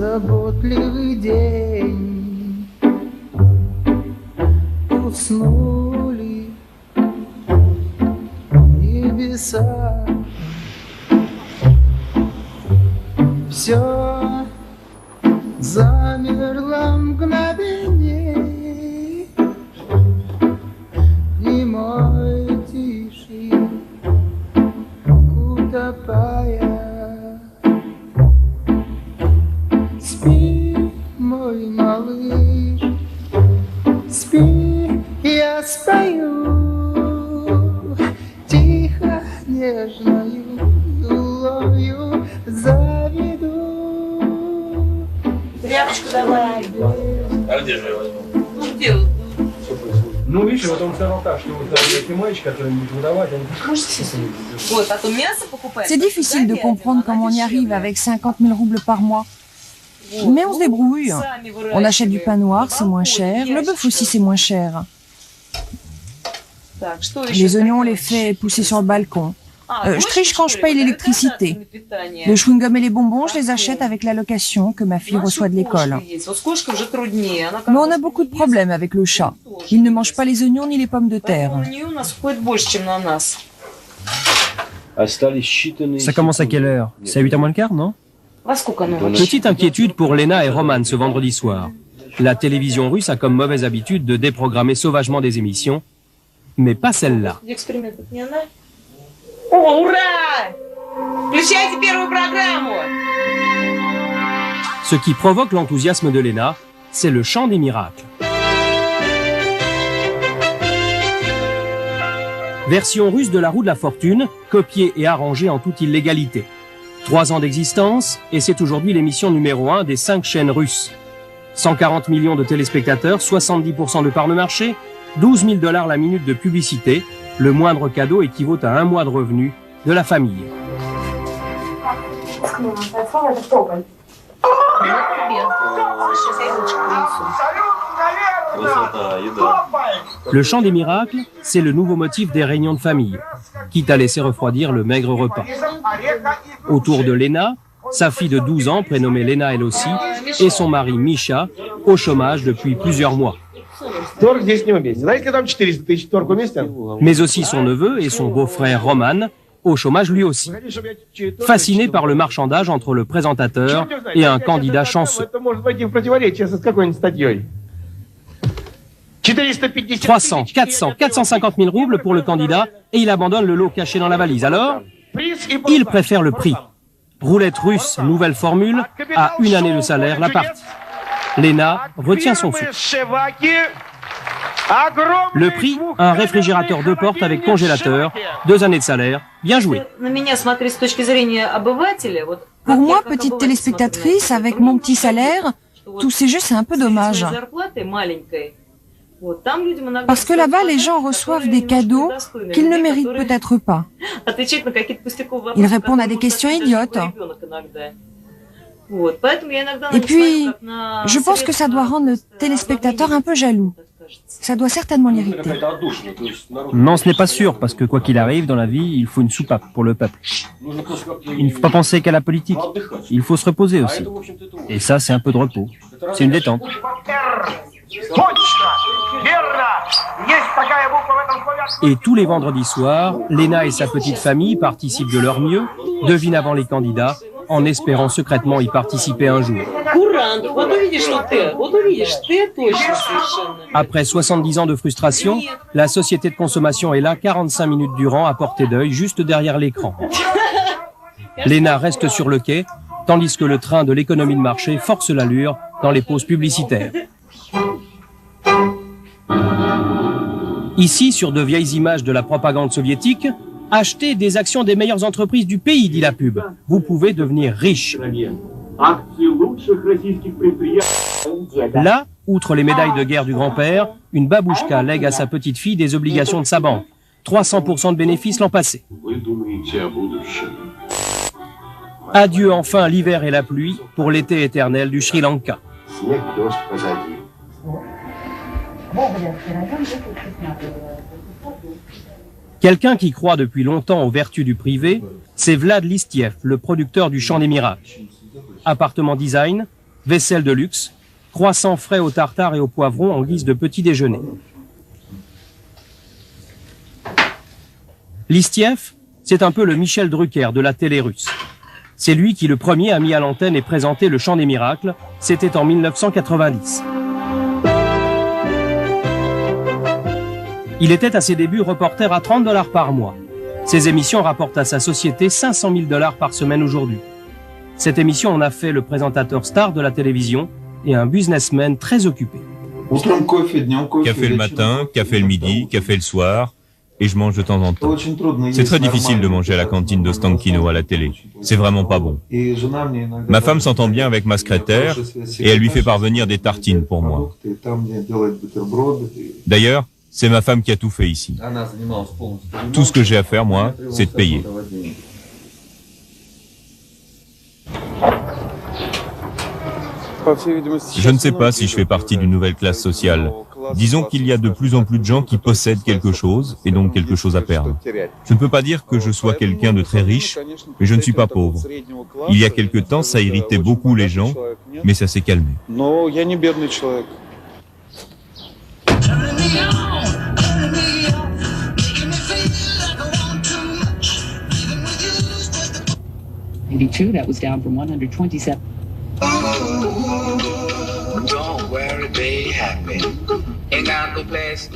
заботливый день. Уснули небеса. Все замерло мгновение, немой тиши утопая. Спи, мой малыш, спи, я спою тихо, нежною юлою заведу. Тряпочку давай. А где же я возьму? Ну где? Ну, видишь, вот он сказал так, что вот эти мальчики, которые будут выдавать, они... Вот, а то мясо покупать. C'est difficile de comprendre comment on y arrive avec 50 000 roubles par mois. Mais on se débrouille. On achète du pain noir, c'est moins cher. Le bœuf aussi, c'est moins cher. Les oignons, on les fait pousser sur le balcon. Je triche quand je paye l'électricité. Le chewing-gum et les bonbons, je les achète avec l'allocation que ma fille reçoit de l'école. Mais on a beaucoup de problèmes avec le chat. Il ne mange pas les oignons ni les pommes de terre. Ça commence à quelle heure? C'est à 8h moins le quart, non? Petite inquiétude pour Lena et Roman ce vendredi soir. La télévision russe a comme mauvaise habitude de déprogrammer sauvagement des émissions, mais pas celle-là. О, ура! Включайте первую программу! Ce qui provoque l'enthousiasme de Lena, c'est le chant des miracles. Version russe de la roue de la fortune, copiée et arrangée en toute illégalité. 3 ans d'existence, et c'est aujourd'hui l'émission numéro 1 des 5 chaînes russes. 140 millions de téléspectateurs, 70% de part de marché, $12 000 la minute de publicité. Le moindre cadeau équivaut à 1 mois de revenus de la famille. Le chant des miracles, c'est le nouveau motif des réunions de famille, quitte à laisser refroidir le maigre repas. Autour de Lena, sa fille de 12 ans, prénommée Lena elle aussi, et son mari Misha, au chômage depuis plusieurs mois. Mais aussi son neveu et son beau-frère Roman, au chômage lui aussi. Fasciné par le marchandage entre le présentateur et un candidat chanceux. 300, 400, 450 000 roubles pour le candidat et il abandonne le lot caché dans la valise. Alors, il préfère le prix. Roulette russe, nouvelle formule, à 1 année de salaire, la partie. Lena retient son sou. Le prix, un réfrigérateur 2 portes avec congélateur, 2 années de salaire, bien joué. Pour moi, petite téléspectatrice, avec mon petit salaire, tous ces jeux, c'est un peu dommage. Parce que là-bas, les gens reçoivent des cadeaux qu'ils ne méritent peut-être pas. Ils répondent à des questions idiotes. Et puis, je pense que ça doit rendre le téléspectateur un peu jaloux. Ça doit certainement l'irriter. Non, ce n'est pas sûr, parce que quoi qu'il arrive dans la vie, il faut une soupape pour le peuple. Il ne faut pas penser qu'à la politique. Il faut se reposer aussi. Et ça, c'est un peu de repos. C'est une détente. Et tous les vendredis soirs, Lena et sa petite famille participent de leur mieux, devinent avant les candidats, en espérant secrètement y participer un jour. Après 70 ans de frustration, la société de consommation est là 45 minutes durant à portée d'œil, juste derrière l'écran. Lena reste sur le quai, tandis que le train de l'économie de marché force l'allure dans les pauses publicitaires. Ici, sur de vieilles images de la propagande soviétique, achetez des actions des meilleures entreprises du pays, dit la pub. Vous pouvez devenir riche. Là, outre les médailles de guerre du grand-père, une babouchka lègue à sa petite fille des obligations de sa banque. 300% de bénéfices l'an passé. Adieu enfin l'hiver et la pluie pour l'été éternel du Sri Lanka. Quelqu'un qui croit depuis longtemps aux vertus du privé, c'est Vlad Listiev, le producteur du Chant des Miracles. Appartement design, vaisselle de luxe, croissants frais au tartare et au poivron en guise de petit déjeuner. Listiev, c'est un peu le Michel Drucker de la télé russe. C'est lui qui le premier a mis à l'antenne et présenté le Chant des miracles, c'était en 1990. Il était à ses débuts reporter à $30 par mois. Ses émissions rapportent à sa société $500 000 par semaine aujourd'hui. Cette émission en a fait le présentateur star de la télévision et un businessman très occupé. Café le matin, café le midi, café le soir, et je mange de temps en temps. C'est très difficile de manger à la cantine d'Ostankino à la télé. C'est vraiment pas bon. Ma femme s'entend bien avec ma secrétaire et elle lui fait parvenir des tartines pour moi. D'ailleurs, c'est ma femme qui a tout fait ici. Tout ce que j'ai à faire, moi, c'est de payer. Je ne sais pas si je fais partie d'une nouvelle classe sociale. Disons qu'il y a de plus en plus de gens qui possèdent quelque chose, et donc quelque chose à perdre. Je ne peux pas dire que je sois quelqu'un de très riche, mais je ne suis pas pauvre. Il y a quelque temps, ça irritait beaucoup les gens, mais ça s'est calmé. That was down from 127.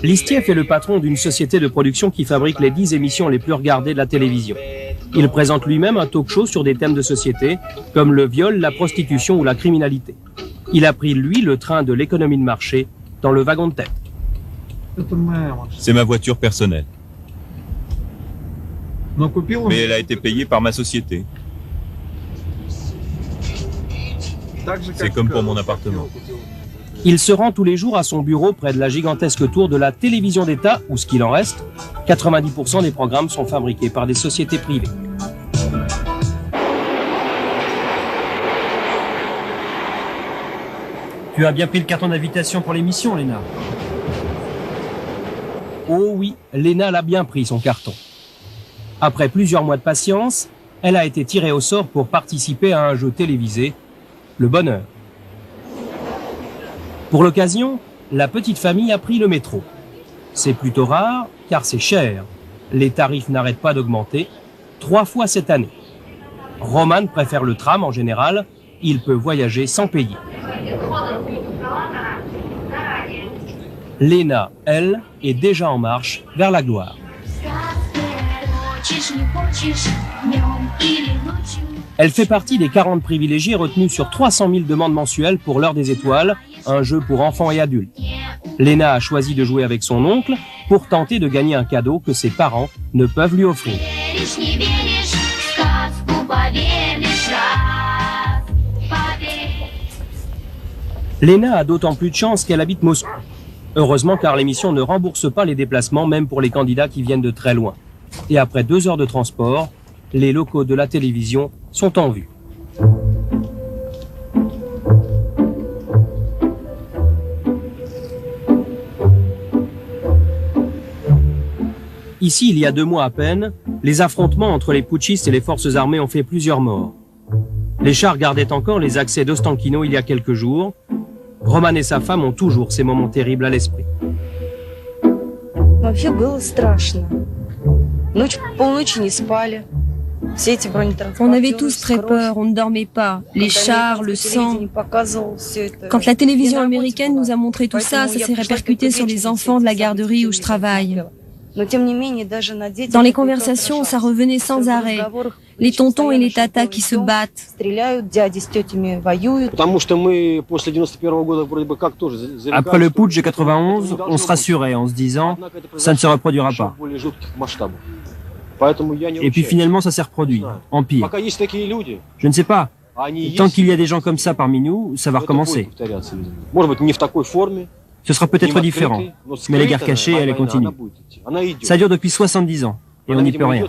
Listiev est le patron d'une société de production qui fabrique les 10 émissions les plus regardées de la télévision. Il présente lui-même un talk-show sur des thèmes de société, comme le viol, la prostitution ou la criminalité. Il a pris, lui, le train de l'économie de marché dans le wagon de tête. C'est ma voiture personnelle. Mais elle a été payée par ma société. C'est comme pour mon appartement. Il se rend tous les jours à son bureau près de la gigantesque tour de la télévision d'État, où ce qu'il en reste, 90% des programmes sont fabriqués par des sociétés privées. Tu as bien pris le carton d'invitation pour l'émission, Léna? Oh oui, Léna l'a bien pris, son carton. Après plusieurs mois de patience, elle a été tirée au sort pour participer à un jeu télévisé, Le Bonheur. Pour l'occasion, la petite famille a pris le métro. C'est plutôt rare, car c'est cher. Les tarifs n'arrêtent pas d'augmenter, 3 fois cette année. Roman préfère le tram en général, il peut voyager sans payer. Léna, elle, est déjà en marche vers la gloire. Elle fait partie des 40 privilégiés retenus sur 300 000 demandes mensuelles pour l'heure des étoiles, un jeu pour enfants et adultes. Léna a choisi de jouer avec son oncle pour tenter de gagner un cadeau que ses parents ne peuvent lui offrir. Léna a d'autant plus de chance qu'elle habite Moscou. Heureusement, car l'émission ne rembourse pas les déplacements, même pour les candidats qui viennent de très loin. Et après 2 heures de transport, les locaux de la télévision sont en vue. Ici, il y a 2 mois à peine, les affrontements entre les putschistes et les forces armées ont fait plusieurs morts. Les chars gardaient encore les accès d'Ostankino il y a quelques jours. Roman et sa femme ont toujours ces moments terribles à l'esprit. Вообще было страшно. Полночи не спали. On avait tous très peur, on ne dormait pas. Les chars, le sang. Quand la télévision américaine nous a montré tout ça, ça s'est répercuté sur les enfants de la garderie où je travaille. Dans les conversations, ça revenait sans arrêt. Les tontons et les tatas qui se battent. Après le putsch de 91, on se rassurait en se disant « ça ne se reproduira pas ». Et puis finalement, ça s'est reproduit, en pire. Je ne sais pas. Tant qu'il y a des gens comme ça parmi nous, ça va recommencer. Ce sera peut-être différent, mais la guerre cachée, elle continue. Ça dure depuis 70 ans, et on n'y peut rien.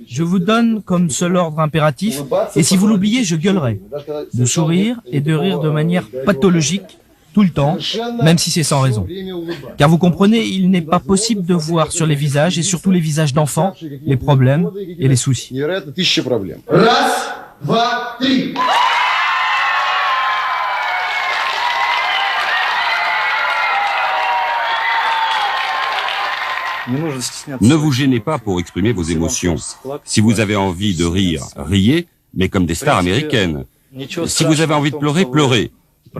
Je vous donne comme seul ordre impératif, et si vous l'oubliez, je gueulerai, de sourire et de rire de manière pathologique, tout le temps, même si c'est sans raison. Car vous comprenez, il n'est pas possible de voir sur les visages, et surtout les visages d'enfants, les problèmes et les soucis. Раз, два, три. Ne vous gênez pas pour exprimer vos émotions. Si vous avez envie de rire, riez, mais comme des stars américaines. Si vous avez envie de pleurer, pleurez.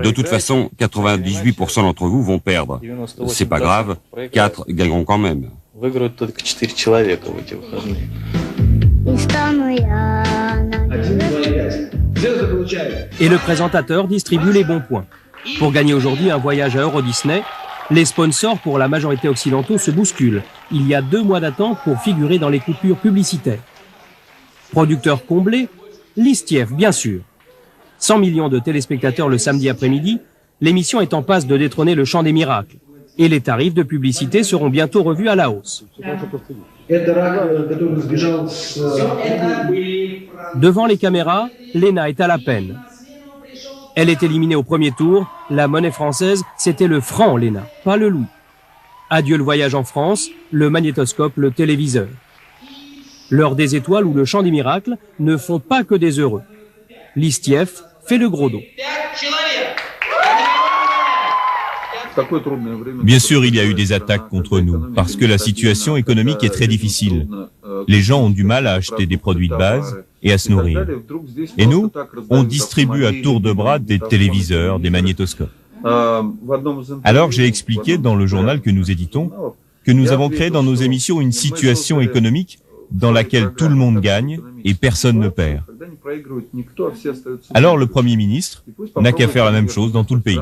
De toute façon, 98% d'entre vous vont perdre. C'est pas grave, 4 gagneront quand même. Et le présentateur distribue les bons points. Pour gagner aujourd'hui un voyage à Euro Disney, les sponsors pour la majorité occidentaux se bousculent. Il y a 2 mois d'attente pour figurer dans les coupures publicitaires. Producteur comblé, Listiev, bien sûr. 100 millions de téléspectateurs le samedi après-midi, l'émission est en passe de détrôner le Chant des miracles. Et les tarifs de publicité seront bientôt revus à la hausse. Devant les caméras, Lena est à la peine. Elle est éliminée au premier tour. La monnaie française, c'était le franc, Lena, pas le louis. Adieu le voyage en France, le magnétoscope, le téléviseur. L'heure des étoiles ou le Chant des miracles ne font pas que des heureux. Listiev fait le gros dos. Bien sûr, il y a eu des attaques contre nous, parce que la situation économique est très difficile. Les gens ont du mal à acheter des produits de base et à se nourrir. Et nous, on distribue à tour de bras des téléviseurs, des magnétoscopes. Alors j'ai expliqué dans le journal que nous éditons que nous avons créé dans nos émissions une situation économique dans laquelle tout le monde gagne et personne ne perd. Alors le Premier ministre n'a qu'à faire la même chose dans tout le pays.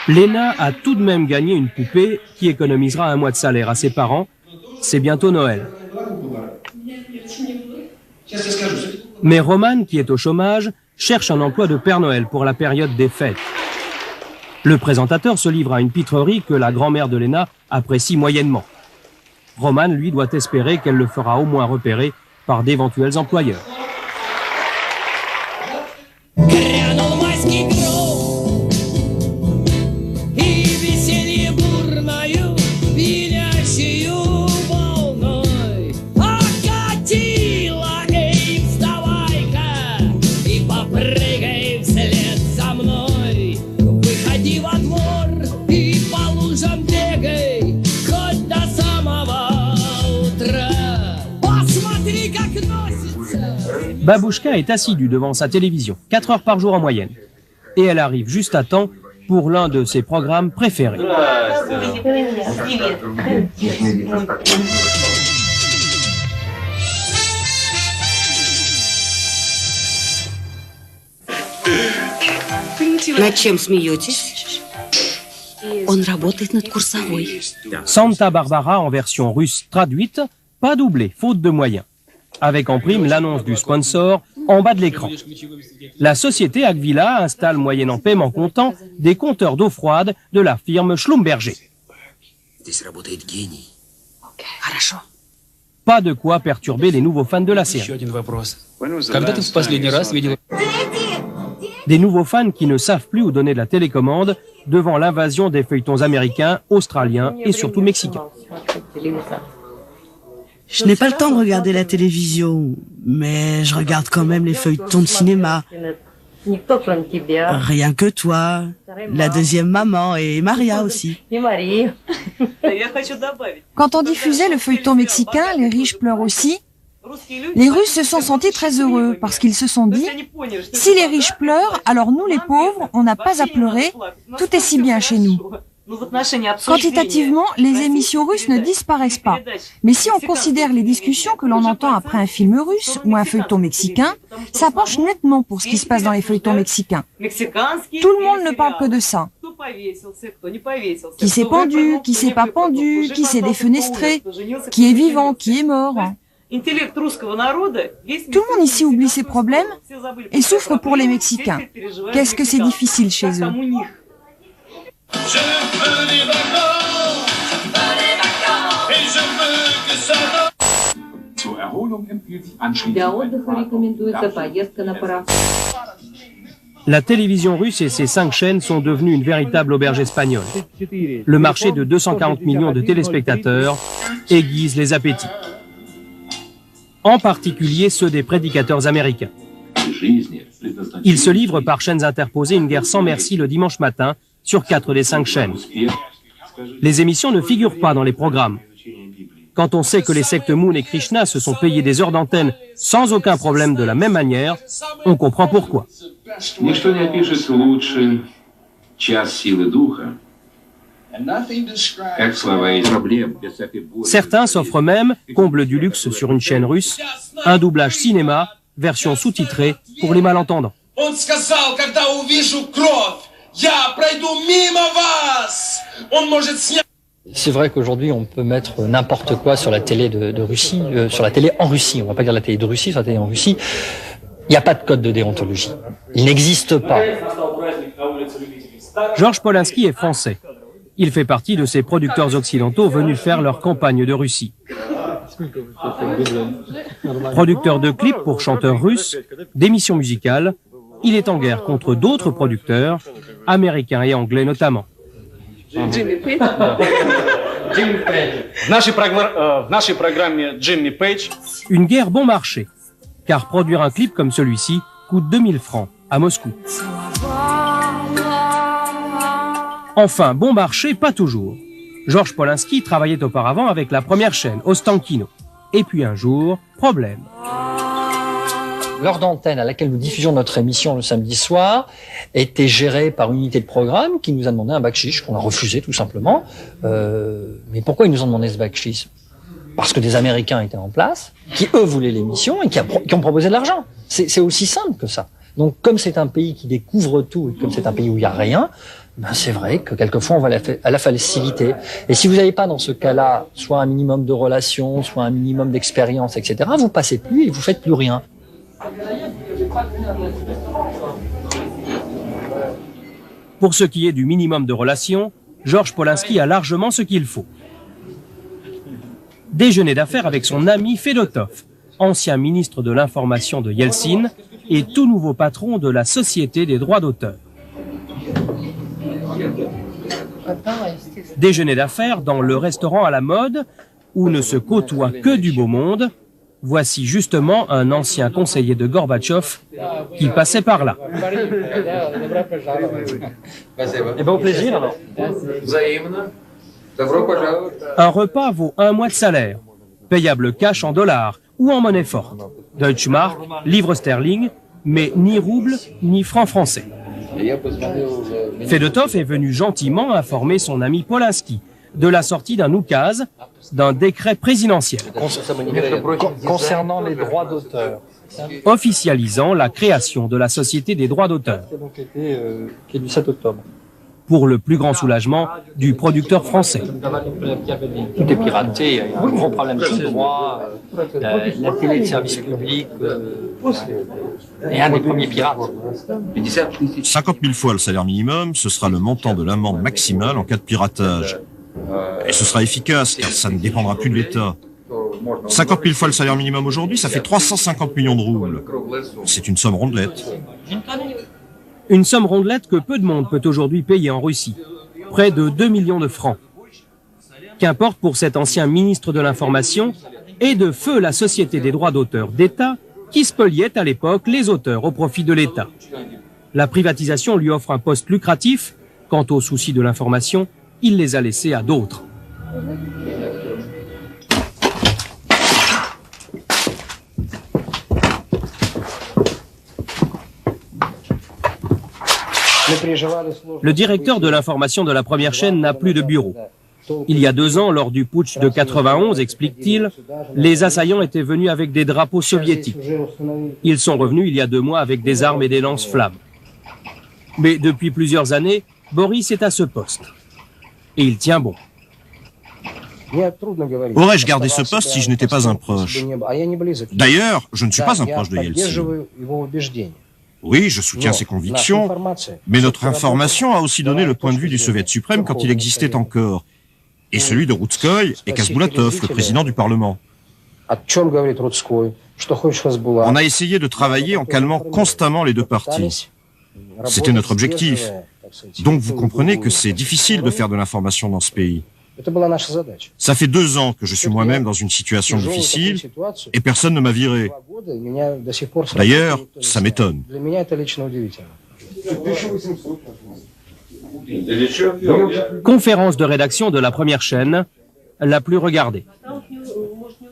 Lena a tout de même gagné une poupée qui économisera 1 mois de salaire à ses parents. C'est bientôt Noël. Mais Roman, qui est au chômage, cherche un emploi de Père Noël pour la période des fêtes. Le présentateur se livre à une pitrerie que la grand-mère de Lena apprécie moyennement. Roman, lui, doit espérer qu'elle le fera au moins repérer par d'éventuels employeurs. Babouchka est assidue devant sa télévision, 4 heures par jour en moyenne. Et elle arrive juste à temps pour l'un de ses programmes préférés. Над чем смеетесь? Он работает над курсовой. Santa Barbara en version russe traduite, pas doublée, faute de moyens. Avec en prime l'annonce du sponsor en bas de l'écran. La société Agvila installe moyennant paiement comptant des compteurs d'eau froide de la firme Schlumberger. Pas de quoi perturber les nouveaux fans de la série. Des nouveaux fans qui ne savent plus où donner de la télécommande devant l'invasion des feuilletons américains, australiens et surtout mexicains. Je n'ai pas le temps de regarder la télévision, mais je regarde quand même les feuilletons de cinéma. Rien que toi, la deuxième maman et Maria aussi. Quand on diffusait le feuilleton mexicain, Les riches pleurent aussi, les Russes se sont sentis très heureux parce qu'ils se sont dit « Si les riches pleurent, alors nous les pauvres, on n'a pas à pleurer, tout est si bien chez nous ». Quantitativement, les émissions russes ne disparaissent pas. Mais si on considère les discussions que l'on entend après un film russe ou un feuilleton mexicain, ça penche nettement pour ce qui se passe dans les feuilletons mexicains. Tout le monde ne parle que de ça. Qui s'est pendu, qui s'est pas pendu, qui s'est défenestré, qui est vivant, qui est mort. Tout le monde ici oublie ses problèmes et souffre pour les Mexicains. Qu'est-ce que c'est difficile chez eux. Je veux des vacances, et je veux que ça Для отдыха рекомендуется поездка на пароход. La télévision russe et ses 5 chaînes sont devenues une véritable auberge espagnole. Le marché de 240 millions de téléspectateurs aiguise les appétits. En particulier ceux des prédicateurs américains. Ils se livrent par chaînes interposées une guerre sans merci le dimanche matin sur 4 des 5 chaînes. Les émissions ne figurent pas dans les programmes. Quand on sait que les sectes Moon et Krishna se sont payés des heures d'antenne sans aucun problème de la même manière, on comprend pourquoi. Ничто не опишет лучше час силы духа, как слова и проблем без всякой боли. Certains s'offrent même, comble du luxe sur une chaîne russe, un doublage cinéma, version sous-titrée pour les malentendants. Он сказал, когда увижу кровь, я пройду мимо вас. Он может снять. C'est vrai qu'aujourd'hui, on peut mettre n'importe quoi sur la télé de Russie, sur la télé en Russie. On va pas dire la télé de Russie, sur la télé en Russie. Il n'y a pas de code de déontologie. Il n'existe pas. Georges Polanski est français. Il fait partie de ces producteurs occidentaux venus faire leur campagne de Russie. Producteur de clips pour chanteurs russes, d'émissions musicales, il est en guerre contre d'autres producteurs, américains et anglais notamment. Джимми Пейдж. В нашей программе Джимми Пейдж. Une guerre bon marché, car produire un clip comme celui-ci coûte 2000 francs à Moscou. Enfin, bon marché, pas toujours. Georges Polanski travaillait auparavant avec la première chaîne, Ostankino. Et puis un jour, problème. L'heure d'antenne à laquelle nous diffusions notre émission le samedi soir était gérée par une unité de programme qui nous a demandé un bakshish, qu'on a refusé tout simplement. Mais pourquoi ils nous ont demandé ce bakshish? Parce que des Américains étaient en place, qui eux voulaient l'émission et qui ont proposé de l'argent. C'est aussi simple que ça. Donc comme c'est un pays qui découvre tout et comme c'est un pays où il n'y a rien, ben c'est vrai que quelquefois on va à la facilité. Et si vous n'avez pas dans ce cas-là soit un minimum de relations, soit un minimum d'expérience, etc., vous passez plus et vous faites plus rien. Pour ce qui est du minimum de relations, Georges Polanski a largement ce qu'il faut. Déjeuner d'affaires avec son ami Fedotov, ancien ministre de l'information de Yeltsin et tout nouveau patron de la Société des droits d'auteur. Déjeuner d'affaires dans le restaurant à la mode où ne se côtoie que du beau monde. Voici justement un ancien conseiller de Gorbatchev qui passait par là. Eh ben, au plaisir alors. Un repas vaut 1 mois de salaire, payable cash en dollars ou en monnaie forte. Deutschmark, livre sterling, mais ni rouble ni franc français. Fedotov est venu gentiment informer son ami Polanski de la sortie d'un oukaz, d'un décret présidentiel. Concernant les droits d'auteur. Officialisant la création de la Société des droits d'auteur. Qui est du 7 octobre. Pour le plus grand soulagement du producteur français. Tout est piraté, il y a un gros problème de droit, la télé de service public est un des premiers pirates. 50 000 fois le salaire minimum, ce sera le montant de l'amende maximale en cas de piratage. Et ce sera efficace, car ça ne dépendra plus de l'État. 50 000 fois le salaire minimum aujourd'hui, ça fait 350 millions de roubles. C'est une somme rondelette. Une somme rondelette que peu de monde peut aujourd'hui payer en Russie. Près de 2 millions de francs. Qu'importe pour cet ancien ministre de l'Information et de feu la Société des droits d'auteur d'État qui spoliait à l'époque les auteurs au profit de l'État. La privatisation lui offre un poste lucratif. Quant aux soucis de l'information, il les a laissés à d'autres. Le directeur de l'information de la première chaîne n'a plus de bureau. Il y a 2 ans, lors du putsch de 91, explique-t-il, les assaillants étaient venus avec des drapeaux soviétiques. Ils sont revenus il y a 2 mois avec des armes et des lance-flammes. Mais depuis plusieurs années, Boris est à ce poste. Et il tient bon. Aurais-je gardé ce poste si je n'étais pas un proche? D'ailleurs, je ne suis pas un proche de Yeltsin. Oui, je soutiens ses convictions, mais notre information a aussi donné le point de vue du Soviet suprême quand il existait encore, et celui de Routskoï et Kasboulatov, le président du Parlement. On a essayé de travailler en calmant constamment les deux parties. C'était notre objectif. Donc vous comprenez que c'est difficile de faire de l'information dans ce pays. Ça fait 2 ans que je suis moi-même dans une situation difficile et personne ne m'a viré. D'ailleurs, ça m'étonne. Conférence de rédaction de la première chaîne, la plus regardée.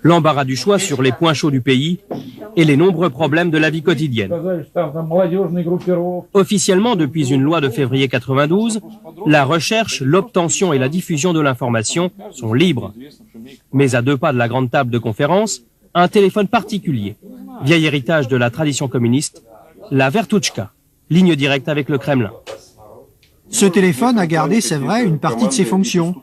L'embarras du choix sur les points chauds du pays et les nombreux problèmes de la vie quotidienne. Officiellement, depuis une loi de février 92, la recherche, l'obtention et la diffusion de l'information sont libres. Mais à 2 pas de la grande table de conférence, un téléphone particulier, vieil héritage de la tradition communiste, la Vertouchka, ligne directe avec le Kremlin. Ce téléphone a gardé, c'est vrai, une partie de ses fonctions.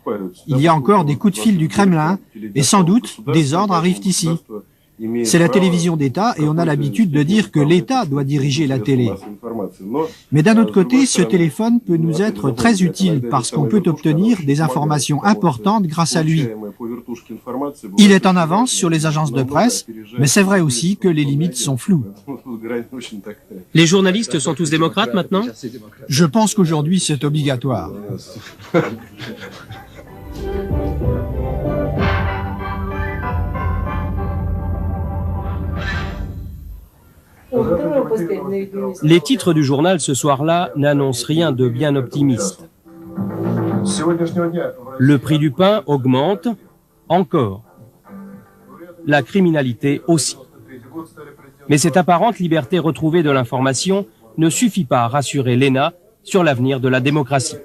Il y a encore des coups de fil du Kremlin et sans doute des ordres arrivent ici. C'est la télévision d'État et on a l'habitude de dire que l'État doit diriger la télé. Mais d'un autre côté, ce téléphone peut nous être très utile parce qu'on peut obtenir des informations importantes grâce à lui. Il est en avance sur les agences de presse, mais c'est vrai aussi que les limites sont floues. Les journalistes sont tous démocrates maintenant? Je pense qu'aujourd'hui c'est obligatoire. Les titres du journal ce soir-là n'annoncent rien de bien optimiste. Le prix du pain augmente encore. La criminalité aussi. Mais cette apparente liberté retrouvée de l'information ne suffit pas à rassurer l'ENA sur l'avenir de la démocratie.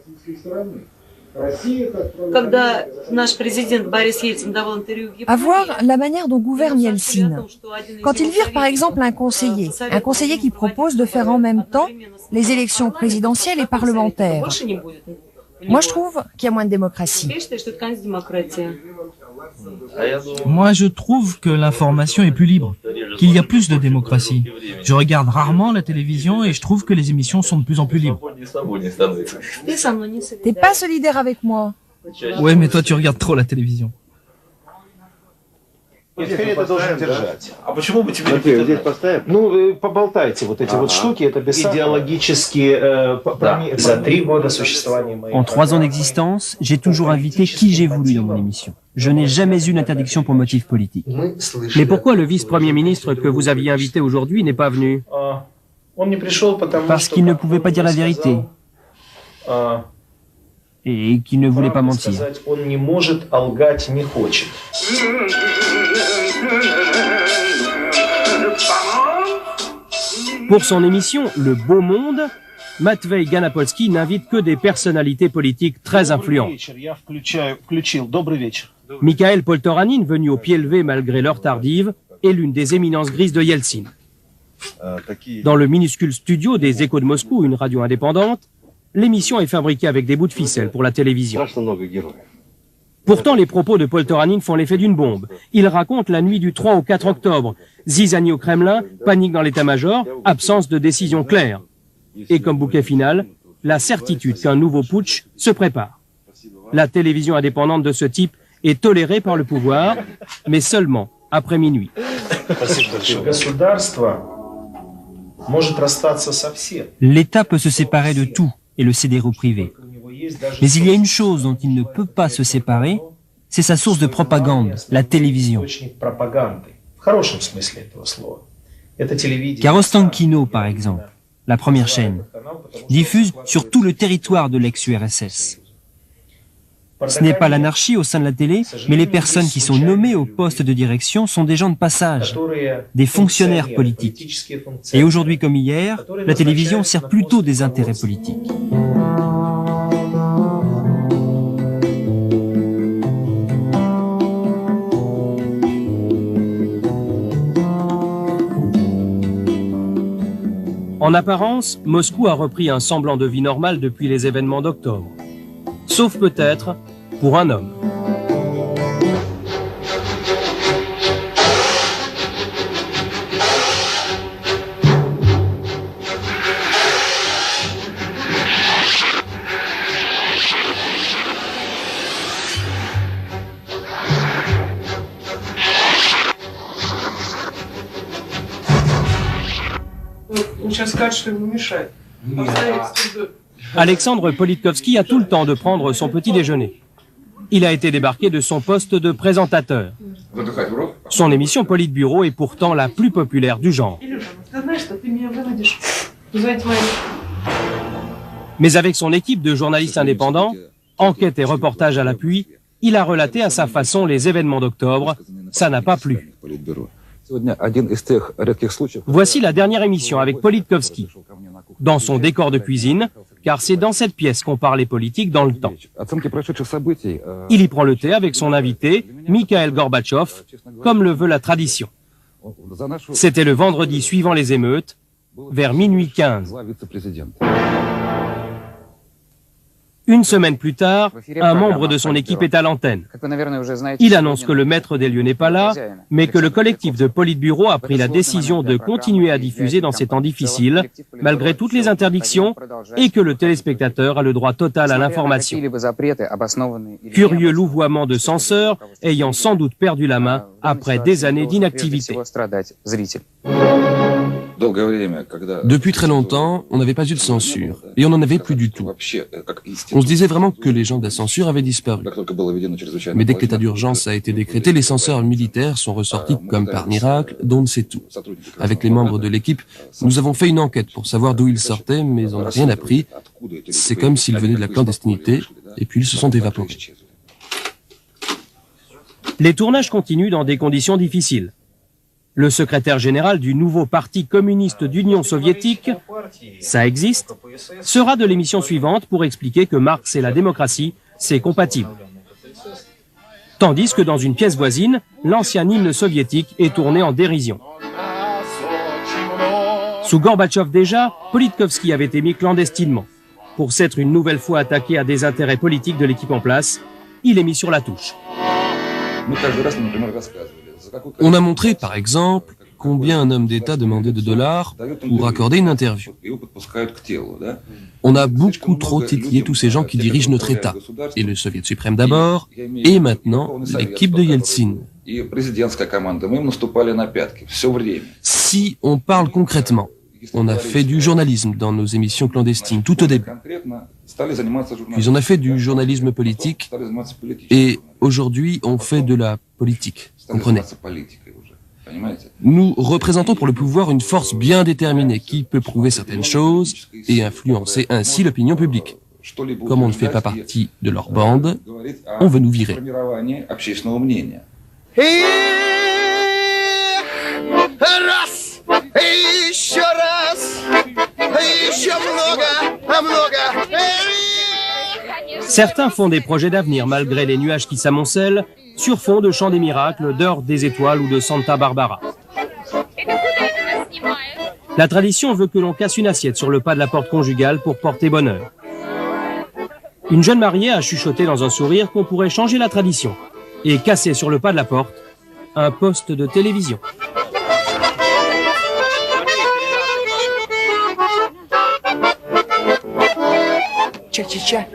À voir la manière dont gouverne Yeltsin. Quand il vire par exemple un conseiller qui propose de faire en même temps les élections présidentielles et parlementaires, moi je trouve qu'il y a moins de démocratie. Moi, je trouve que l'information est plus libre, qu'il y a plus de démocratie. Je regarde rarement la télévision et je trouve que les émissions sont de plus en plus libres. T'es pas solidaire avec moi. Ouais, mais toi, tu regardes trop la télévision. Теперь это должен держать. А почему бы тебе не здесь поставим? Ну, поболтайте вот эти вот штуки, это идеологически за 3 года существования моей. En 3 ans d'existence, j'ai toujours invité qui j'ai voulu dans mon émission. Je n'ai jamais eu d'interdiction pour motif politique. Mais pourquoi le vice-premier ministre que vous aviez invité aujourd'hui n'est pas venu? Parce qu'il ne pouvait pas dire la vérité. Et qu'il ne voulait pas mentir. Pour son émission Le Beau Monde, Matvei Ganapolsky n'invite que des personnalités politiques très influentes. Mikhail Poltoranin, venu au pied levé malgré l'heure tardive, est l'une des éminences grises de Yeltsin. Dans le minuscule studio des Échos de Moscou, une radio indépendante, l'émission est fabriquée avec des bouts de ficelle pour la télévision. Pourtant, les propos de Poltoranin font l'effet d'une bombe. Il raconte la nuit du 3 au 4 octobre. Zizanie au Kremlin, panique dans l'état-major, absence de décision claire. Et comme bouquet final, la certitude qu'un nouveau putsch se prépare. La télévision indépendante de ce type est tolérée par le pouvoir, mais seulement après minuit. L'État peut se séparer de tout et le céder au privé. Mais il y a une chose dont il ne peut pas se séparer, c'est sa source de propagande, la télévision. Car Ostankino, par exemple, la première chaîne, diffuse sur tout le territoire de l'ex-URSS. Ce n'est pas l'anarchie au sein de la télé, mais les personnes qui sont nommées au poste de direction sont des gens de passage, des fonctionnaires politiques. Et aujourd'hui comme hier, la télévision sert plutôt des intérêts politiques. En apparence, Moscou a repris un semblant de vie normale depuis les événements d'octobre. Sauf peut-être pour un homme. Alexandre Politkovski a tout le temps de prendre son petit déjeuner. Il a été débarqué de son poste de présentateur. Son émission Politburo est pourtant la plus populaire du genre. Mais avec son équipe de journalistes indépendants, enquête et reportage à l'appui, il a relaté à sa façon les événements d'octobre. Ça n'a pas plu. Voici la dernière émission avec Politkovski, dans son décor de cuisine, car c'est dans cette pièce qu'on parlait politique dans le temps. Il y prend le thé avec son invité, Mikhail Gorbatchev, comme le veut la tradition. C'était le vendredi suivant les émeutes, vers minuit 15. Une semaine plus tard, un membre de son équipe est à l'antenne. Il annonce que le maître des lieux n'est pas là, mais que le collectif de Politburo a pris la décision de continuer à diffuser dans ces temps difficiles, malgré toutes les interdictions, et que le téléspectateur a le droit total à l'information. Curieux louvoiement de censeurs, ayant sans doute perdu la main après des années d'inactivité. Depuis très longtemps, on n'avait pas eu de censure, et on n'en avait plus du tout. On se disait vraiment que les gens de la censure avaient disparu. Mais dès que l'état d'urgence a été décrété, les censeurs militaires sont ressortis comme par miracle, dont on sait tout. Avec les membres de l'équipe, nous avons fait une enquête pour savoir d'où ils sortaient, mais on n'a rien appris. C'est comme s'ils venaient de la clandestinité, et puis ils se sont évaporés. Les tournages continuent dans des conditions difficiles. Le secrétaire général du nouveau parti communiste d'Union soviétique, ça existe, sera de l'émission suivante pour expliquer que Marx et la démocratie, c'est compatible. Tandis que dans une pièce voisine, l'ancien hymne soviétique est tourné en dérision. Sous Gorbatchev déjà, Politkovski avait émis clandestinement. Pour s'être une nouvelle fois attaqué à des intérêts politiques de l'équipe en place, il est mis sur la touche. On a montré, par exemple, combien un homme d'État demandait de dollars pour accorder une interview. On a beaucoup trop titillé tous ces gens qui dirigent notre État, et le Soviet suprême d'abord, et maintenant l'équipe de Yeltsin. Si on parle concrètement, on a fait du journalisme dans nos émissions clandestines tout au début. Puis on a fait du journalisme politique, et aujourd'hui on fait de la politique, comprenez. Nous représentons pour le pouvoir une force bien déterminée qui peut prouver certaines choses et influencer ainsi l'opinion publique. Comme on ne fait pas partie de leur bande, on veut nous virer. Certains font des projets d'avenir malgré les nuages qui s'amoncellent sur fond de Chant des Miracles, d'Heure des Étoiles ou de Santa Barbara. La tradition veut que l'on casse une assiette sur le pas de la porte conjugale pour porter bonheur. Une jeune mariée a chuchoté dans un sourire qu'on pourrait changer la tradition et casser sur le pas de la porte un poste de télévision. Cha-cha-cha.